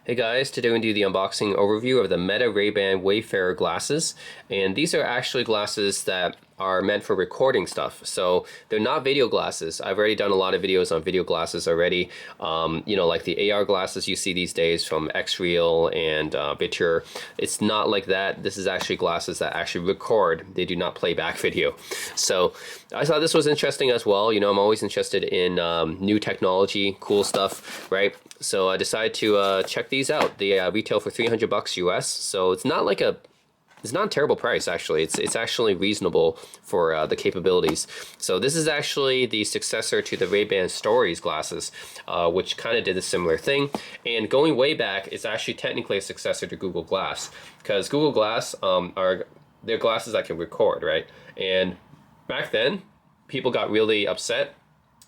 Hey guys, today we're going to do the unboxing overview of the Meta Ray-Ban Wayfarer glasses. And these are actually glasses that are meant for recording stuff. So they're not video glasses. I've already done a lot of videos on video glasses already. Like the AR glasses you see these days from XReal and Vitur. It's not like that. This is actually glasses that actually record. They do not play back video. So I thought this was interesting as well. I'm always interested in new technology, cool stuff, right? So I decided to check these out. They retail for $300 US. So it's not a terrible price actually. It's actually reasonable for the capabilities. So this is actually the successor to the Ray-Ban Stories glasses, which kind of did a similar thing. And going way back, it's actually technically a successor to Google Glass, because Google Glass they're glasses that can record, right? And back then, people got really upset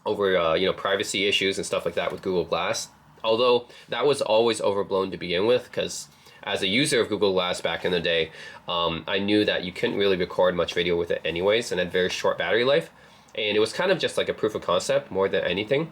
over privacy issues and stuff like that with Google Glass. Although that was always overblown to begin with, because as a user of Google Glass back in the day, I knew that you couldn't really record much video with it anyways, and had very short battery life. And it was kind of just like a proof of concept more than anything.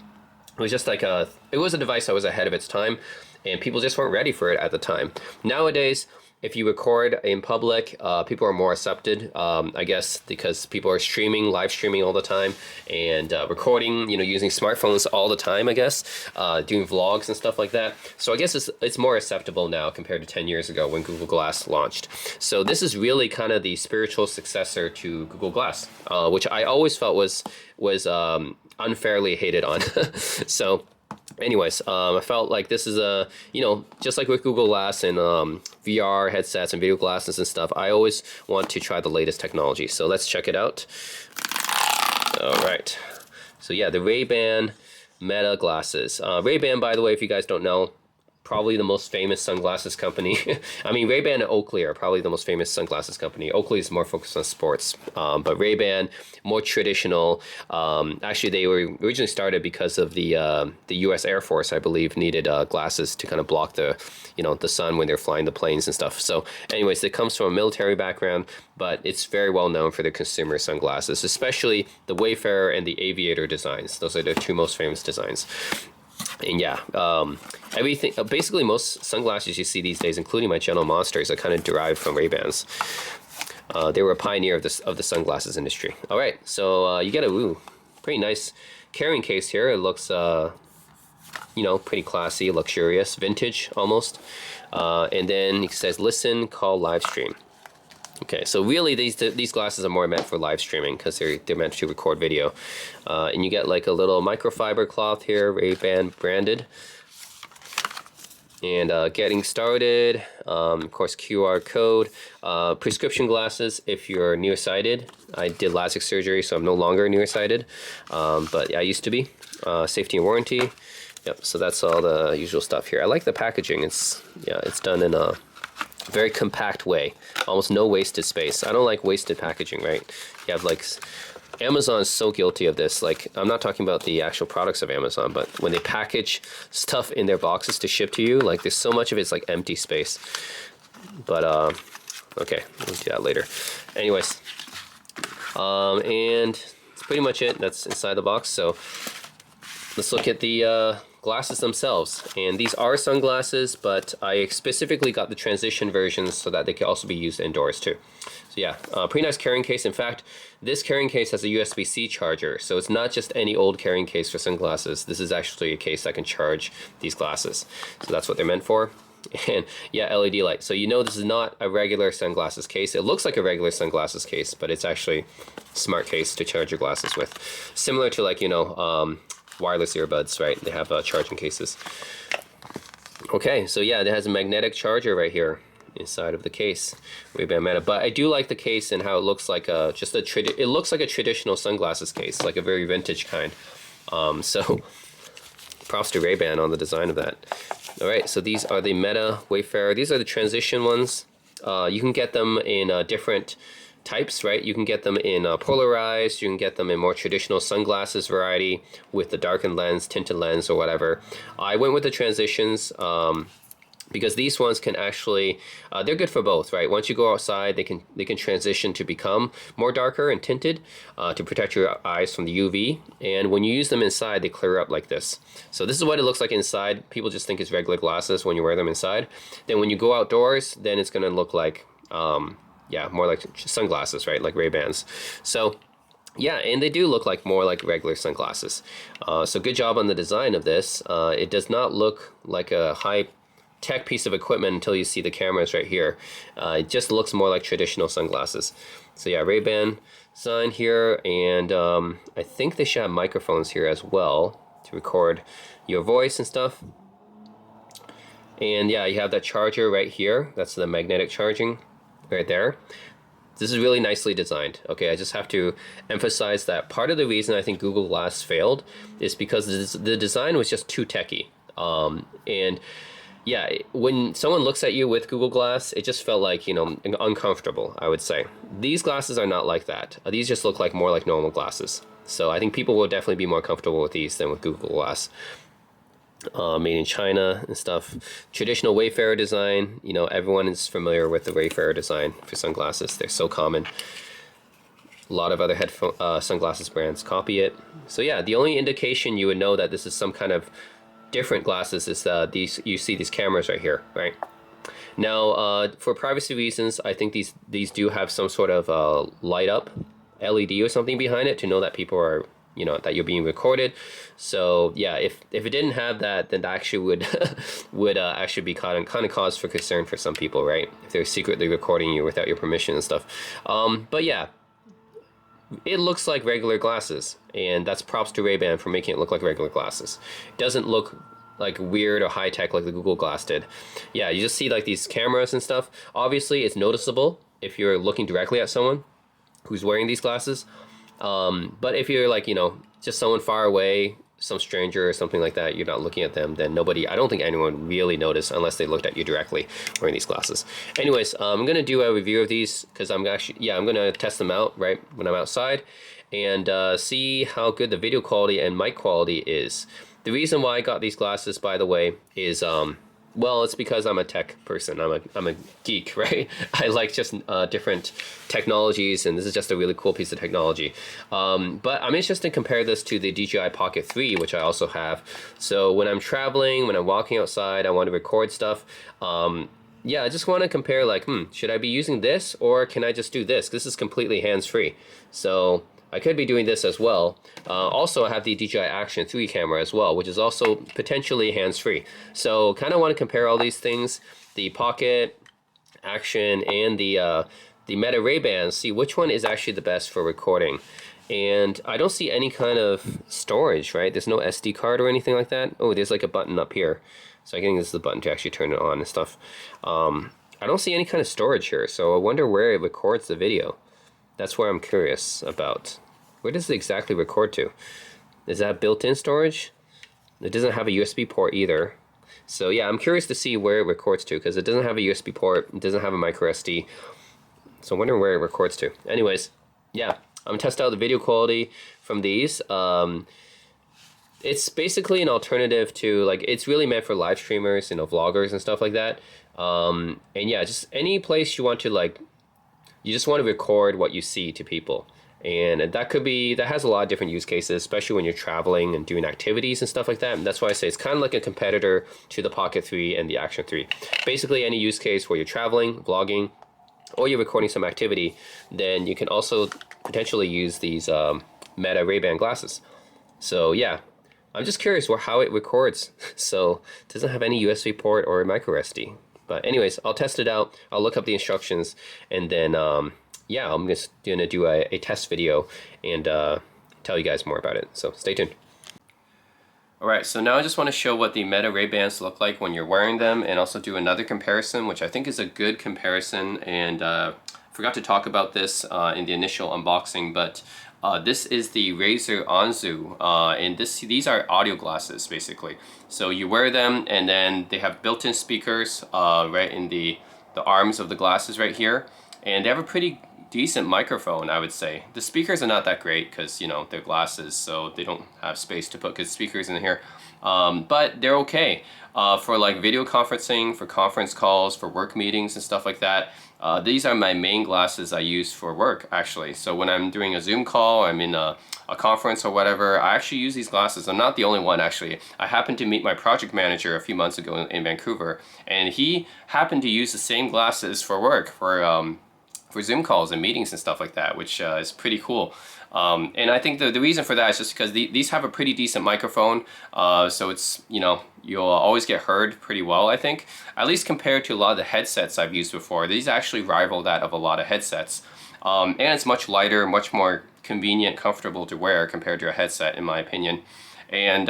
It was just it was a device that was ahead of its time, and people just weren't ready for it at the time. Nowadays, if you record in public, people are more accepted, I guess, because people are live streaming all the time, and recording, using smartphones all the time, I guess, doing vlogs and stuff like that. So I guess it's more acceptable now compared to 10 years ago when Google Glass launched. So this is really kind of the spiritual successor to Google Glass, which I always felt was unfairly hated on. So anyways, I felt like this is just like with Google Glass and VR headsets and video glasses and stuff, I always want to try the latest technology. So let's check it out. All right. So yeah, the Ray-Ban Meta glasses. Ray-Ban, by the way, if you guys don't know, probably the most famous sunglasses company. I mean, Ray-Ban and Oakley are probably the most famous sunglasses company. Oakley is more focused on sports, but Ray-Ban, more traditional. Actually, they were originally started because of the U.S. Air Force, I believe, needed glasses to kind of block the sun when they're flying the planes and stuff. So anyways, it comes from a military background, but it's very well known for the consumer sunglasses, especially the Wayfarer and the Aviator designs. Those are the two most famous designs. And yeah, everything, basically most sunglasses you see these days, including my General Monsters, are kind of derived from Ray-Bans. They were a pioneer of the sunglasses industry. All right, so you get a pretty nice carrying case here. It looks pretty classy, luxurious, vintage almost. And then it says listen, call, live stream. Okay, so really these glasses are more meant for live streaming, because they're meant to record video. And you get like a little microfiber cloth here, Ray-Ban branded. And getting started, of course, QR code. Prescription glasses if you're nearsighted. I did LASIK surgery, so I'm no longer nearsighted, but I used to be. Safety and warranty. Yep, so that's all the usual stuff here. I like the packaging. It's done in a very compact way, almost no wasted space. I don't like wasted packaging, right? You have like Amazon is so guilty of this. Like, I'm not talking about the actual products of Amazon, but when they package stuff in their boxes to ship to you, like there's so much of it's like empty space. But okay, we'll do that later. Anyways, and that's pretty much it. That's inside the box. So let's look at the glasses themselves. And these are sunglasses, but I specifically got the transition versions so that they can also be used indoors too. So yeah, pretty nice carrying case. In fact, this carrying case has a USB-C charger, so it's not just any old carrying case for sunglasses. This is actually a case that can charge these glasses. So that's what they're meant for. And yeah, LED light. So this is not a regular sunglasses case. It looks like a regular sunglasses case, but it's actually a smart case to charge your glasses with. Similar to like, wireless earbuds, right? They have charging cases. Okay, so yeah, it has a magnetic charger right here inside of the case, Ray-Ban Meta. But I do like the case and how it looks like it looks like a traditional sunglasses case, like a very vintage kind. So props to Ray-Ban on the design of that. All right, so these are the Meta Wayfarer. These are the transition ones. You can get them in different types, right? You can get them in polarized, you can get them in more traditional sunglasses variety with the darkened lens, tinted lens, or whatever. I went with the transitions. because these ones can actually they're good for both, right? Once you go outside, they can transition to become more darker and tinted to protect your eyes from the UV. And when you use them inside, they clear up like this. So this is what it looks like inside. People just think it's regular glasses when you wear them inside. Then when you go outdoors, then it's going to look like yeah, more like sunglasses, right? Like Ray-Bans. So yeah, and they do look like more like regular sunglasses. So good job on the design of this. It does not look like a high tech piece of equipment until you see the cameras right here. It just looks more like traditional sunglasses. So yeah, Ray-Ban sign here, and I think they should have microphones here as well to record your voice and stuff. And yeah, you have that charger right here. That's the magnetic charging right there. This is really nicely designed. Okay, I just have to emphasize that part of the reason I think Google Glass failed is because the design was just too techy. And yeah, when someone looks at you with Google Glass, it just felt like, you know, uncomfortable, I would say. These glasses are not like that. These just look like more like normal glasses. So I think people will definitely be more comfortable with these than with Google Glass. Made in China and stuff. Traditional Wayfarer design, you know, everyone is familiar with the Wayfarer design for sunglasses. They're so common. A lot of other sunglasses brands copy it. So yeah, the only indication you would know that this is some kind of different glasses is you see these cameras right here, right? Now, for privacy reasons, I think these do have some sort of light up LED or something behind it to know that people are, you know, that you're being recorded. So yeah, if it didn't have that, then that actually would actually be kind of cause for concern for some people, right? If they're secretly recording you without your permission and stuff. But yeah, it looks like regular glasses, and that's props to Ray-Ban for making it look like regular glasses. It doesn't look like weird or high tech like the Google Glass did. Yeah, you just see like these cameras and stuff. Obviously, it's noticeable if you're looking directly at someone who's wearing these glasses. But if you're like, you know, just someone far away, some stranger or something like that, you're not looking at them, then I don't think anyone really noticed unless they looked at you directly wearing these glasses. Anyways, I'm going to do a review of these because I'm going to test them out right when I'm outside and see how good the video quality and mic quality is. The reason why I got these glasses, by the way, is well, it's because I'm a tech person. I'm a geek, right? I like just different technologies, and this is just a really cool piece of technology. But I'm interested to compare this to the DJI Pocket 3, which I also have. So when I'm traveling, when I'm walking outside, I want to record stuff. Yeah, I just want to compare like, should I be using this or can I just do this? This is completely hands-free. So I could be doing this as well. Also, I have the DJI Action 3 camera as well, which is also potentially hands-free. So kind of want to compare all these things, the Pocket, Action, and the Meta Ray-Bans, see which one is actually the best for recording. And I don't see any kind of storage, right? There's no SD card or anything like that. Oh, there's like a button up here. So I think this is the button to actually turn it on and stuff. I don't see any kind of storage here, so I wonder where it records the video. That's where I'm curious about. Where does it exactly record to? Is that built-in storage? It doesn't have a USB port either. So yeah, I'm curious to see where it records to because it doesn't have a USB port, it doesn't have a micro SD. So I'm wondering where it records to. Anyways, yeah, I'm gonna test out the video quality from these. It's basically an alternative to, like, it's really meant for live streamers, you know, vloggers and stuff like that. And yeah, just any place you want to, like, you just want to record what you see to people. And that has a lot of different use cases, especially when you're traveling and doing activities and stuff like that. And that's why I say it's kind of like a competitor to the Pocket 3 and the Action 3. Basically, any use case where you're traveling, vlogging, or you're recording some activity, then you can also potentially use these Meta Ray-Ban glasses. So yeah, I'm just curious how it records. So it doesn't have any USB port or micro SD. But anyways, I'll test it out. I'll look up the instructions, and then yeah, I'm just gonna do a test video and tell you guys more about it. So stay tuned. Alright, so now I just want to show what the Meta Ray-Bans look like when you're wearing them, and also do another comparison, which I think is a good comparison, and forgot to talk about this in the initial unboxing, but this is the Razer Anzu, and these are audio glasses basically. So you wear them, and then they have built-in speakers right in the arms of the glasses right here, and they have a pretty decent microphone, I would say. The speakers are not that great because, you know, they're glasses, so they don't have space to put good speakers in here. but they're okay. For like video conferencing, for conference calls, for work meetings and stuff like that. These are my main glasses I use for work, actually. So when I'm doing a Zoom call, I'm in a conference or whatever, I actually use these glasses. I'm not the only one, actually. I happened to meet my project manager a few months ago in Vancouver, and he happened to use the same glasses for work, for Zoom calls and meetings and stuff like that, which is pretty cool. And I think the reason for that is just because these have a pretty decent microphone, so it's, you know, you'll always get heard pretty well, I think. At least compared to a lot of the headsets I've used before. These actually rival that of a lot of headsets. And it's much lighter, much more convenient, comfortable to wear compared to a headset, in my opinion. And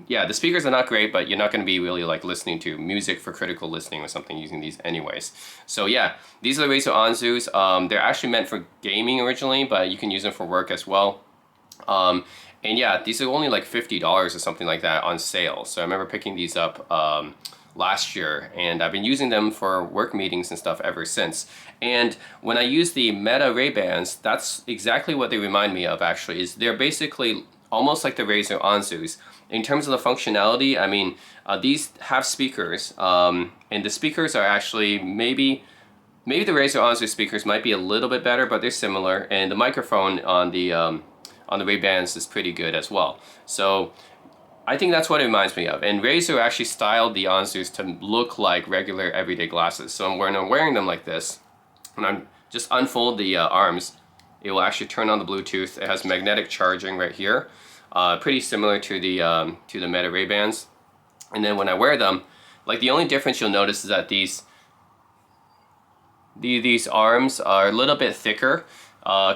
yeah, the speakers are not great, but you're not going to be really like listening to music for critical listening or something using these anyways. So yeah, these are the Razer Onzus. They're actually meant for gaming originally, but you can use them for work as well. And yeah, these are only like $50 or something like that on sale. So I remember picking these up last year, and I've been using them for work meetings and stuff ever since. And when I use the Meta Ray-Bans, that's exactly what they remind me of, actually. Is they're basically almost like the Razer Onzus. In terms of the functionality, I mean, these have speakers, and the speakers are actually maybe the Razer Onzus speakers might be a little bit better, but they're similar. And the microphone on the Ray-Bans is pretty good as well. So I think that's what it reminds me of. And Razer actually styled the Onzus to look like regular everyday glasses. So when I'm wearing them like this, when I'm just unfold the arms, it will actually turn on the Bluetooth. It has magnetic charging right here, pretty similar to the Meta Ray-Bans. And then when I wear them, like the only difference you'll notice is that these arms are a little bit thicker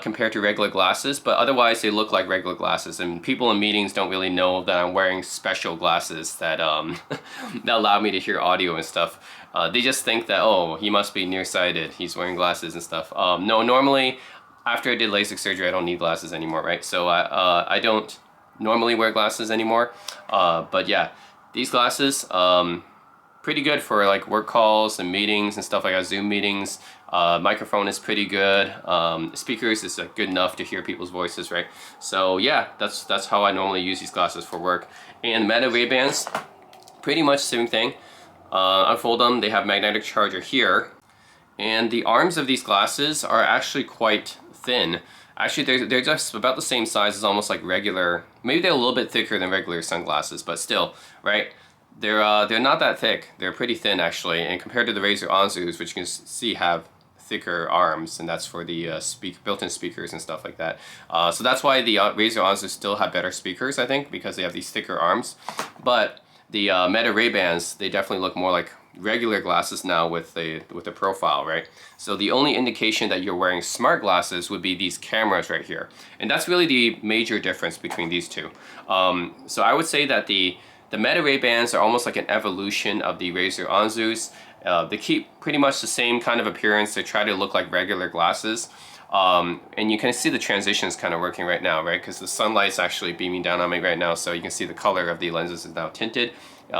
compared to regular glasses, but otherwise they look like regular glasses. And people in meetings don't really know that I'm wearing special glasses that that allow me to hear audio and stuff. They just think that, oh, he must be nearsighted. He's wearing glasses and stuff. No, normally, after I did LASIK surgery, I don't need glasses anymore, right? So I don't normally wear glasses anymore. But yeah, these glasses, pretty good for like work calls and meetings and stuff like that, Zoom meetings. Microphone is pretty good. Speakers is good enough to hear people's voices, right? So yeah, that's how I normally use these glasses for work. And Meta Ray-Bans, pretty much the same thing. Unfold them, they have magnetic charger here. And the arms of these glasses are actually quite thin. Actually, they're just about the same size as almost like regular, maybe they're a little bit thicker than regular sunglasses, but still, right? They're not that thick. They're pretty thin, actually. And compared to the Razer Onzus, which you can see have thicker arms, and that's for the built-in speakers and stuff like that. So that's why the Razer Onzus still have better speakers, I think, because they have these thicker arms. But the Meta Ray-Bans, they definitely look more like regular glasses now with the profile, right? So the only indication that you're wearing smart glasses would be these cameras right here, and that's really the major difference between these two. So I would say that the Meta Ray-Bans are almost like an evolution of the Razer Onzus. They keep pretty much the same kind of appearance. They try to look like regular glasses. And you can see the transitions kind of working right now, right? Because the sunlight's actually beaming down on me right now, so you can see the color of the lenses is now tinted.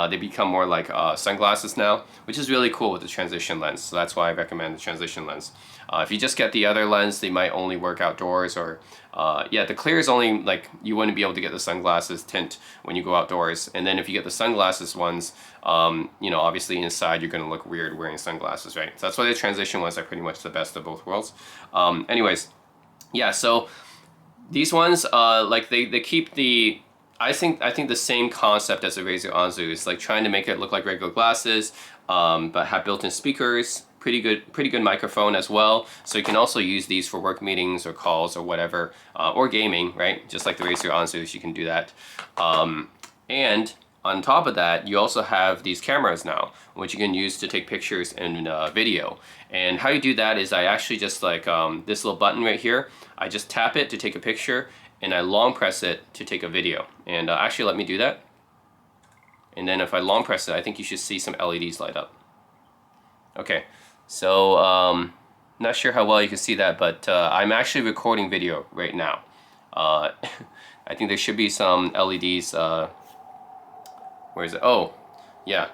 They become more like sunglasses now, which is really cool with the transition lens. So that's why I recommend the transition lens. If you just get the other lens, they might only work outdoors, or yeah, the clear is only like, you wouldn't be able to get the sunglasses tint when you go outdoors. And then if you get the sunglasses ones, you know, obviously inside you're going to look weird wearing sunglasses, right? So that's why the transition ones are pretty much the best of both worlds. Anyways, yeah, so these ones, like they keep the, I think the same concept as the Razer Onzus, like trying to make it look like regular glasses, but have built-in speakers, pretty good microphone as well. So you can also use these for work meetings or calls or whatever, or gaming, right? Just like the Razer Onzus, you can do that. And on top of that, you also have these cameras now, which you can use to take pictures and video. And how you do that is I actually just like this little button right here, I just tap it to take a picture, and I long press it to take a video. And actually let me do that. And then if I long press it, I think you should see some LEDs light up. Okay, so not sure how well you can see that, but I'm actually recording video right now. I think there should be some LEDs. Where is it? Oh, yeah.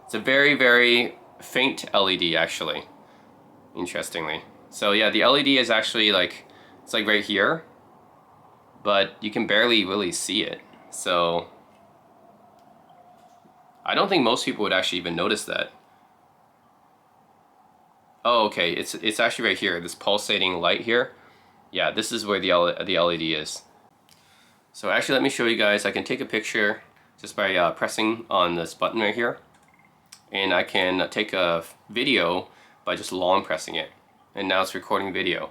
It's a very, very faint LED, actually, interestingly. So yeah, the LED is actually like, it's like right here, but you can barely really see it. So I don't think most people would actually even notice that. Oh, okay, it's actually right here, this pulsating light here. Yeah, this is where the LED is. So actually, let me show you guys. I can take a picture just by pressing on this button right here. And I can take a video by just long pressing it. And now it's recording video.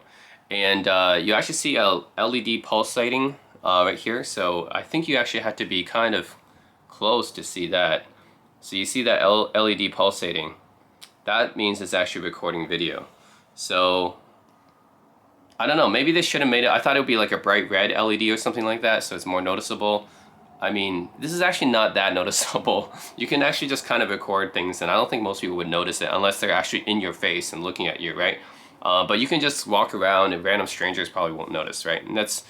And you actually see a LED pulsating right here. So I think you actually have to be kind of close to see that. So you see that LED pulsating. That means it's actually recording video. So I don't know, maybe they should have made it. I thought it would be like a bright red LED or something like that, so it's more noticeable. I mean, this is actually not that noticeable. You can actually just kind of record things, and I don't think most people would notice it unless they're actually in your face and looking at you, right? But you can just walk around and random strangers probably won't notice, right? And that's,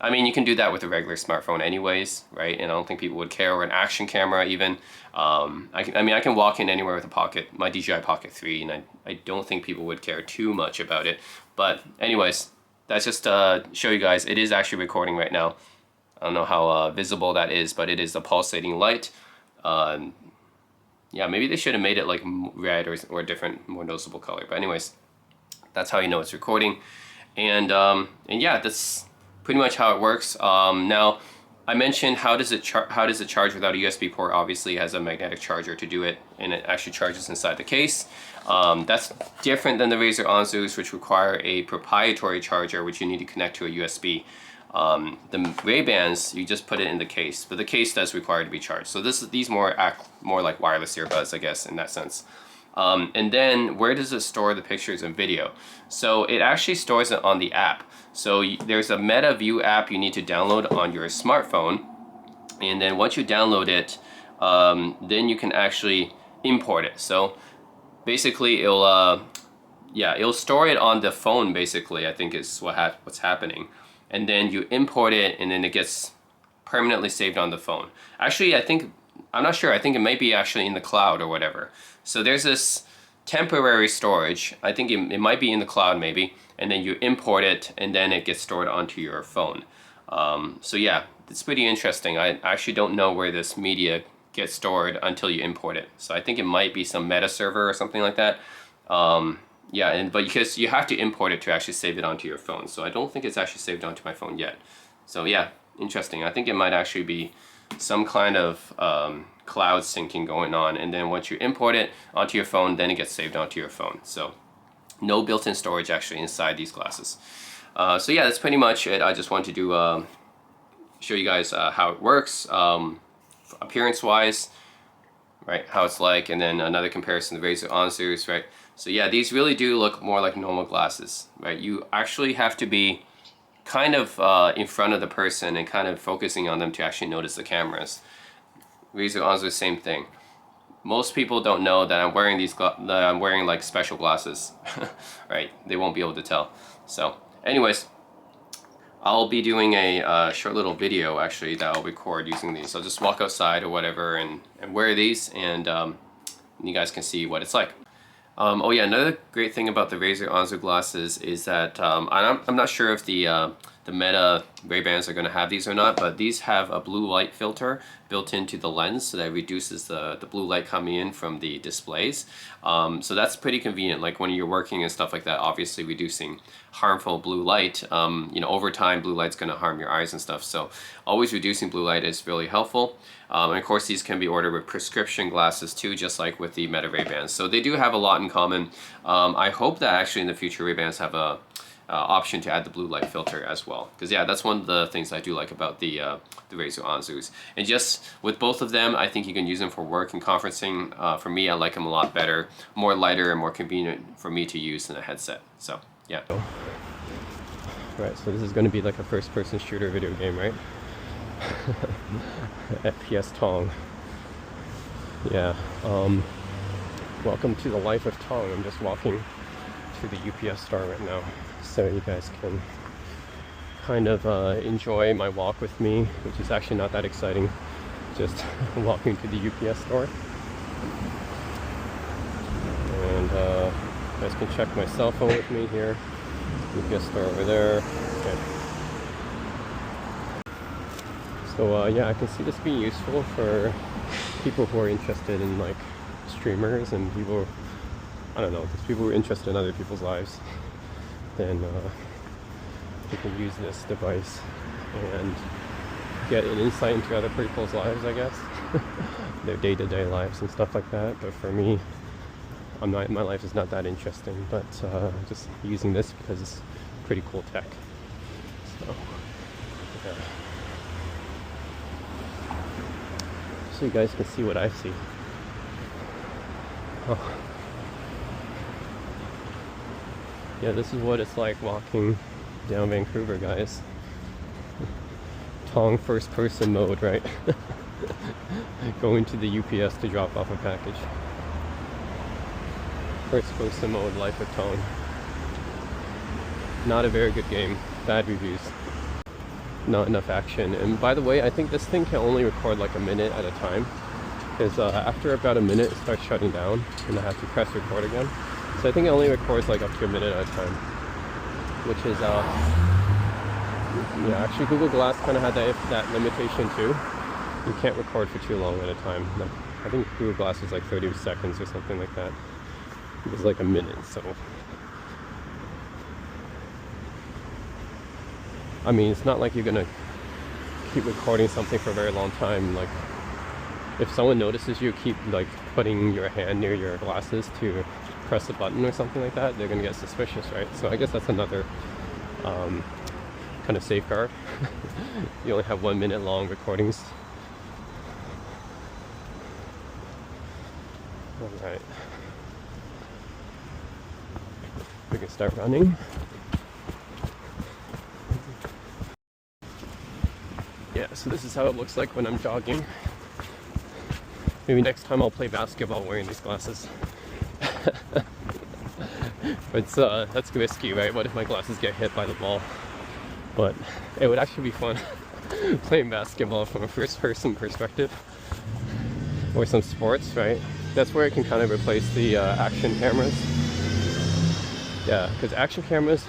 I mean, you can do that with a regular smartphone anyways, right? And I don't think people would care, or an action camera even. I can walk in anywhere with my DJI Pocket 3, and I don't think people would care too much about it. But anyways, that's just to show you guys, it is actually recording right now. I don't know how visible that is, but it is a pulsating light. Yeah, maybe they should have made it like red or a different, more noticeable color. But anyways, that's how you know it's recording. And yeah, that's pretty much how it works. Now, I mentioned how does it charge without a USB port? Obviously, it has a magnetic charger to do it, and it actually charges inside the case. That's different than the Razer Onzus, which require a proprietary charger, which you need to connect to a USB. The Ray-Bans, you just put it in the case, but the case does require to be charged. So these act more like wireless earbuds, I guess, in that sense. And then where does it store the pictures and video? So it actually stores it on the app. So there's a Meta View app you need to download on your smartphone. And then once you download it, then you can actually import it. So basically it'll store it on the phone, basically, I think is what's happening. And then you import it, and then it gets permanently saved on the phone. Actually, I'm not sure, I think it might be actually in the cloud or whatever. So there's this temporary storage, I think it might be in the cloud maybe, and then you import it, and then it gets stored onto your phone. So yeah, it's pretty interesting. I actually don't know where this media gets stored until you import it. So I think it might be some meta server or something like that. Yeah, but because you have to import it to actually save it onto your phone. So I don't think it's actually saved onto my phone yet. So yeah, interesting. I think it might actually be some kind of cloud syncing going on, and then once you import it onto your phone, then it gets saved onto your phone. So no built-in storage actually inside these glasses. So yeah, that's pretty much it. I just wanted to show you guys how it works, appearance-wise, right? How it's like, and then another comparison to the Razer Onzus, right? So yeah, these really do look more like normal glasses, right? You actually have to be kind of in front of the person and kind of focusing on them to actually notice the cameras. Razer Onzus, same thing. Most people don't know that I'm wearing like special glasses, right? They won't be able to tell. So anyways, I'll be doing a short little video actually that I'll record using these. I'll just walk outside or whatever and wear these, and you guys can see what it's like. Oh yeah, another great thing about the Razer Onzus glasses is that I'm not sure if the Meta Ray-Bans are going to have these or not, but these have a blue light filter built into the lens, so that reduces the blue light coming in from the displays. So that's pretty convenient, like when you're working and stuff like that, obviously reducing harmful blue light. You know, over time blue light's going to harm your eyes and stuff, so always reducing blue light is really helpful. And of course these can be ordered with prescription glasses too, just like with the Meta Ray-Bans. So they do have a lot in common. I hope that actually in the future Ray-Bans have a option to add the blue light filter as well, because yeah, that's one of the things I do like about the Razer Onzus. And just with both of them, I think you can use them for work and conferencing. For me, I like them a lot better, more lighter and more convenient for me to use than a headset. So yeah. Right, so this is going to be like a first-person shooter video game, right? FPS Tong. Yeah. Welcome to the life of Tong. I'm just walking to the UPS store right now, so you guys can kind of enjoy my walk with me, which is actually not that exciting, just walking to the UPS store. And you guys can check my cell phone with me here. UPS store over there. Okay. So yeah, I can see this being useful for people who are interested in like streamers and people, I don't know, just people who are interested in other people's lives. Then you can use this device and get an insight into other people's lives, I guess. Their day-to-day lives and stuff like that. But for me, my life is not that interesting, but just using this because it's pretty cool tech. So yeah. So you guys can see what I see. Oh. Yeah, this is what it's like walking down Vancouver, guys. Tong first person mode, right? Going to the UPS to drop off a package. First person mode, Life of Tong. Not a very good game. Bad reviews. Not enough action. And by the way, I think this thing can only record like a minute at a time. Because after about a minute it starts shutting down and I have to press record again. So I think it only records like up to a minute at a time. Which is, yeah, actually Google Glass kind of had that limitation too. You can't record for too long at a time. Like, I think Google Glass was like 30 seconds or something like that. It was like a minute, so. I mean, it's not like you're gonna keep recording something for a very long time. Like, if someone notices you keep like putting your hand near your glasses to press a button or something like that, they're gonna get suspicious, right? So I guess that's another kind of safeguard. You only have 1 minute long recordings. All right, we can start running. Yeah, so this is how it looks like when I'm jogging. Maybe next time I'll play basketball wearing these glasses. But that's risky, right? What if my glasses get hit by the ball? But it would actually be fun playing basketball from a first-person perspective, or some sports, right? That's where it can kind of replace the action cameras. Yeah, because action cameras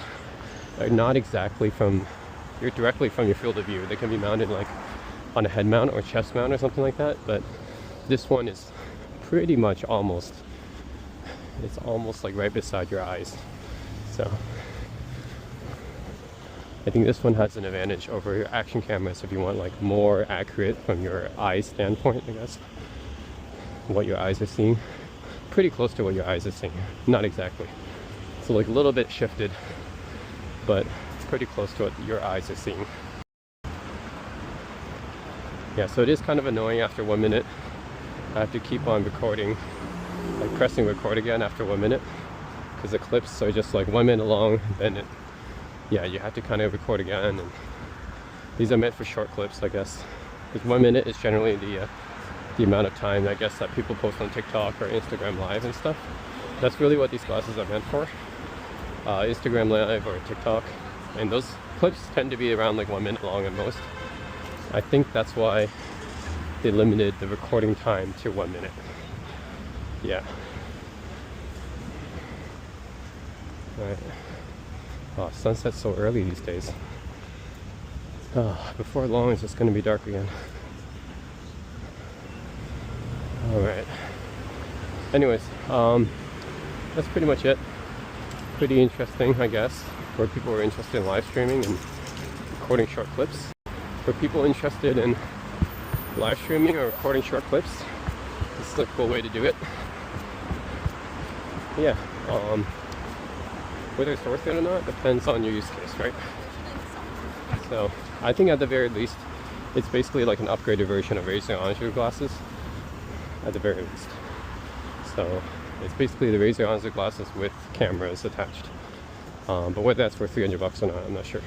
are not exactly directly from your field of view. They can be mounted like on a head mount or chest mount or something like that, but this one is pretty much almost like right beside your eyes. So I think this one has an advantage over your action cameras if you want like more accurate from your eye standpoint, I guess. What your eyes are seeing. Pretty close to what your eyes are seeing. Not exactly. So like a little bit shifted, but it's pretty close to what your eyes are seeing. Yeah, so it is kind of annoying after 1 minute. I have to keep on recording, like pressing record again after 1 minute, because the clips are just like 1 minute long. Then yeah, you have to kind of record again, and these are meant for short clips, I guess. Because 1 minute is generally the amount of time, I guess, that people post on TikTok or Instagram Live and stuff. That's really what these glasses are meant for. Instagram Live or TikTok, and those clips tend to be around like 1 minute long at most. I think that's why they limited the recording time to 1 minute. Yeah. Alright. Oh, sunset's so early these days. Before long it's just going to be dark again. Alright. Anyways, that's pretty much it. Pretty interesting, I guess, for people who are interested in live streaming and recording short clips. For people interested in live streaming or recording short clips, this is a cool way to do it. Yeah, whether it's worth it or not depends on your use case, right? So I think at the very least, it's basically like an upgraded version of Razer Onzu glasses, at the very least. So it's basically the Razer Onzu glasses with cameras attached. But whether that's worth $300 or not, I'm not sure.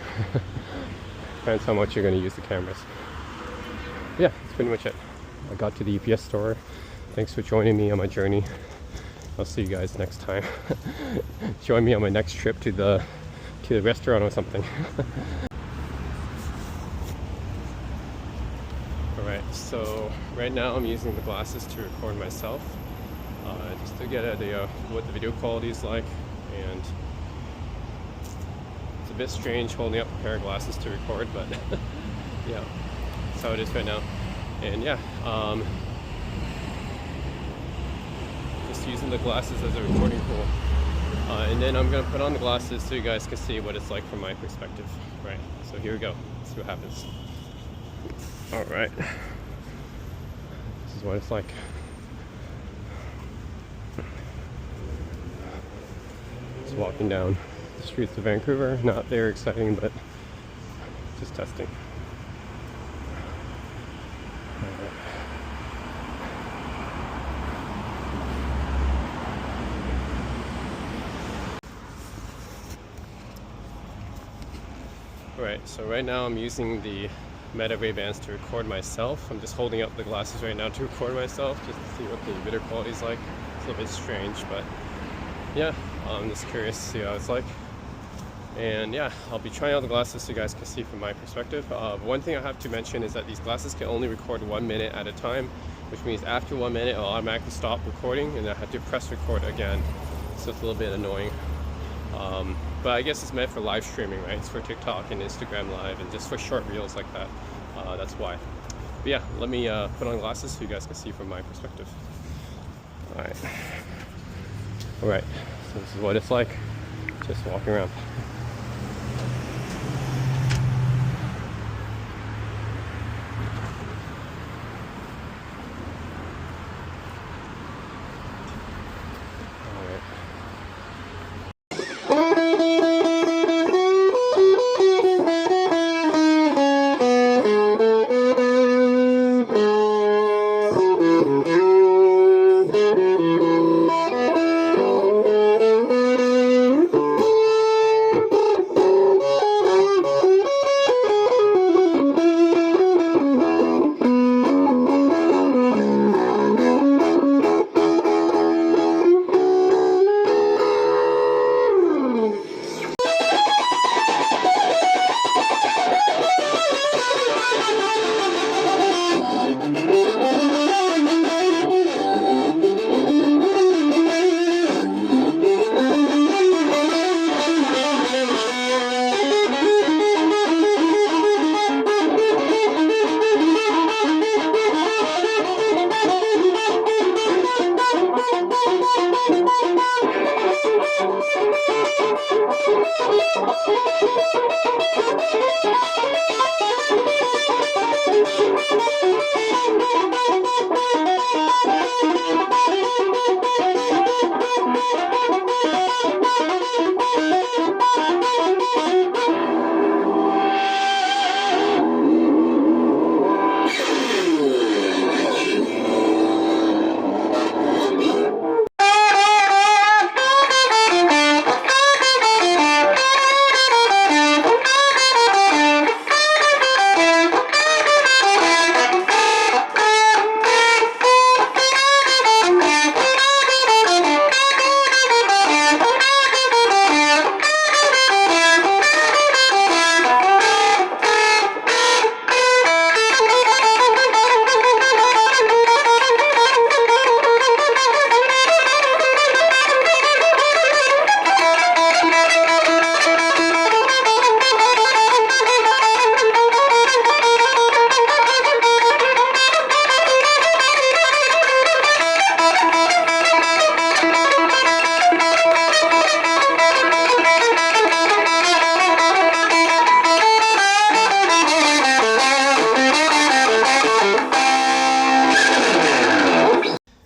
Depends how much you're going to use the cameras. Yeah, that's pretty much it. I got to the UPS store. Thanks for joining me on my journey. I'll see you guys next time. Join me on my next trip to the restaurant or something. Alright, so right now I'm using the glasses to record myself, just to get an idea of what the video quality is like, and it's a bit strange holding up a pair of glasses to record, but yeah. That's how it is right now. And yeah, just using the glasses as a recording tool. And then I'm gonna put on the glasses so you guys can see what it's like from my perspective. Right, so here we go. Let's see what happens. All right, this is what it's like. Just walking down the streets of Vancouver. Not very exciting, but just testing. Right, so right now I'm using the Meta Ray-Bans to record myself. I'm just holding up the glasses right now to record myself, just to see what the video quality is like. It's a little bit strange, but yeah, I'm just curious to see how it's like. And yeah, I'll be trying out the glasses so you guys can see from my perspective. One thing I have to mention is that these glasses can only record 1 minute at a time, which means after 1 minute it'll automatically stop recording and I have to press record again. So it's a little bit annoying. But I guess it's meant for live streaming, right? It's for TikTok and Instagram Live and just for short reels like that. That's why. But yeah, let me put on glasses so you guys can see from my perspective. Alright. Alright, so this is what it's like, just walking around.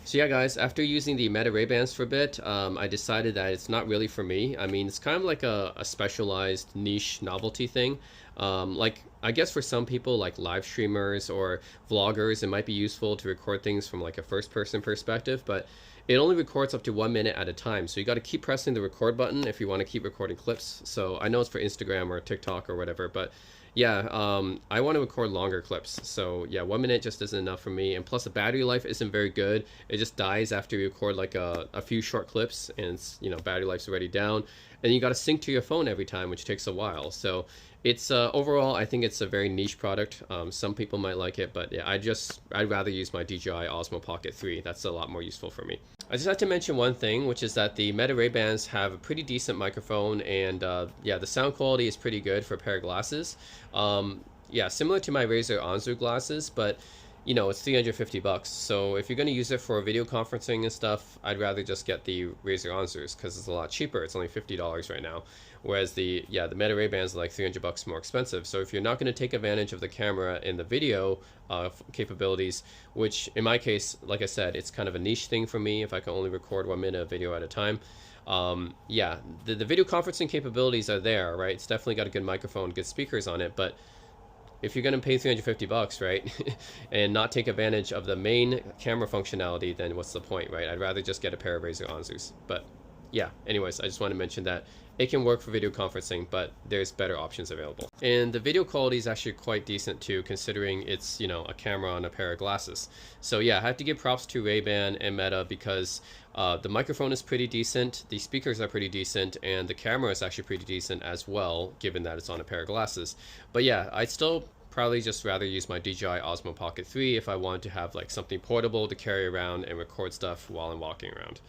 So yeah guys, after using the Meta Ray-Bans for a bit, I decided that it's not really for me. I mean, it's kind of like a specialized niche novelty thing. Like, I guess for some people like live streamers or vloggers, it might be useful to record things from like a first person perspective, but it only records up to 1 minute at a time. So you got to keep pressing the record button if you want to keep recording clips. So I know it's for Instagram or TikTok or whatever, but yeah, I want to record longer clips. So yeah, 1 minute just isn't enough for me. And plus the battery life isn't very good. It just dies after you record like a few short clips and you know, battery life's already down. And you got to sync to your phone every time, which takes a while. So it's overall, I think it's a very niche product. Some people might like it, but yeah, I'd rather use my DJI Osmo Pocket 3. That's a lot more useful for me. I just have to mention one thing, which is that the Meta Ray-Bans have a pretty decent microphone, and yeah, the sound quality is pretty good for a pair of glasses. Yeah, similar to my Razer Anzu glasses, but you know, it's 350 bucks. So if you're going to use it for video conferencing and stuff, I'd rather just get the Razer Anzus because it's a lot cheaper. It's only $50 right now. Whereas the Meta Ray-Bans are like 300 bucks more expensive. So if you're not going to take advantage of the camera in the video capabilities, which in my case, like I said, it's kind of a niche thing for me if I can only record 1 minute of video at a time. Yeah, the video conferencing capabilities are there, right? It's definitely got a good microphone, good speakers on it, but if you're going to pay 350 bucks, right, and not take advantage of the main camera functionality, then what's the point, right? I'd rather just get a pair of Razer Anzus. But yeah, anyways, I just want to mention that it can work for video conferencing, but there's better options available. And the video quality is actually quite decent too, considering it's, you know, a camera on a pair of glasses. So yeah, I have to give props to Ray-Ban and Meta because the microphone is pretty decent, the speakers are pretty decent, and the camera is actually pretty decent as well, given that it's on a pair of glasses. But yeah, I'd still probably just rather use my DJI Osmo Pocket 3 if I wanted to have like something portable to carry around and record stuff while I'm walking around.